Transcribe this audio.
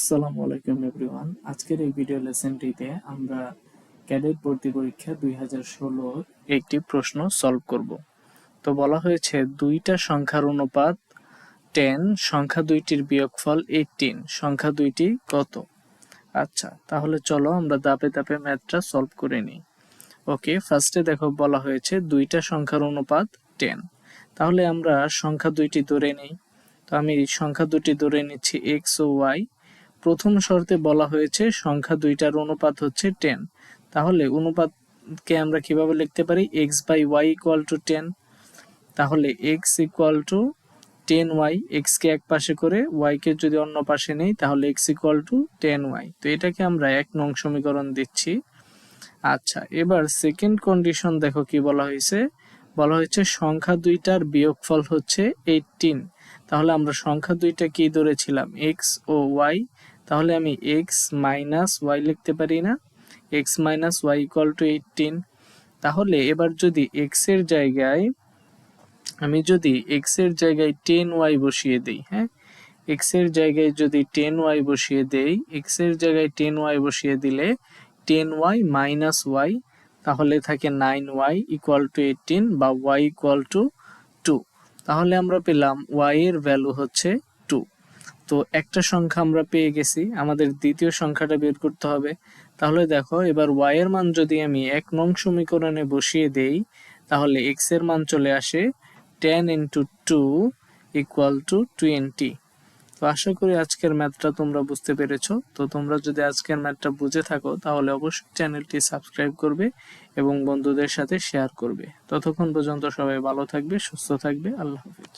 আসসালামু আলাইকুম এভরিওয়ান। আজকের এই ভিডিও লেসনটিতে আমরা ক্যাডেট ভর্তি পরীক্ষা 2016 একটি প্রশ্ন সলভ করব। তো বলা হয়েছে দুইটা সংখ্যার অনুপাত 10, সংখ্যা দুইটির বিয়োগফল 18, সংখ্যা দুইটি কত? আচ্ছা, তাহলে চলো আমরা ধাপে ধাপে ম্যাথটা সলভ করে নিই। ওকে, ফার্স্টে দেখো বলা হয়েছে দুইটা সংখ্যার অনুপাত 10। তাহলে আমরা সংখ্যা দুইটি ধরে নিই। তো আমি সংখ্যা দুটি ধরে নিচ্ছি x ও y। প্রথম শর্তে বলা হয়েছে সংখ্যা দুইটার অনুপাত হচ্ছে 10। তাহলে অনুপাতকে আমরা কিভাবে লিখতে পারি? x/y = 10। তাহলে x = 10y, x কে এক পাশে করে y কে যদি অন্য পাশে নেই তাহলে x = 10y। তো এটাকে আমরা 1 নং সমীকরণ দিচ্ছি। আচ্ছা, এবার সেকেন্ড কন্ডিশন দেখো কি বলা হয়েছে। বলা হয়েছে সংখ্যা দুইটার বিয়োগফল হচ্ছে 18। তাহলে আমরা সংখ্যা দুইটা কি ধরেছিলাম? x ও y। তাহলে আমি x - y লিখতে পারি না? x - y = 18। তাহলে এবার যদি x এর জায়গায় 10y বসিয়ে দেই, হ্যাঁ, x এর জায়গায় যদি 10y বসিয়ে দেই, x এর জায়গায় 10y বসিয়ে দিলে 10y - y, তাহলে থাকে 9y = 18 বা y = 2। তাহলে আমরা পেলাম y এর ভ্যালু হচ্ছে 2। তো একটা সংখ্যা আমরা পেয়ে গেছি, আমাদের দ্বিতীয় সংখ্যাটা বের করতে হবে। তাহলে দেখো এবার y এর মান যদি আমি 1 নং সমীকরণে বসিয়ে দেই তাহলে x এর মান চলে আসে 10 × 2 = 20। তো আশা করি আজকের ম্যাথটা তোমরা বুঝতে পেরেছো। তো তোমরা যদি আজকের ম্যাথটা বুঝে থাকো তাহলে অবশ্যই চ্যানেলটি সাবস্ক্রাইব করবে এবং বন্ধুদের সাথে শেয়ার করবে। ততক্ষণ পর্যন্ত সবাই ভালো থাকবে, সুস্থ থাকবে। আল্লাহ হাফেজ।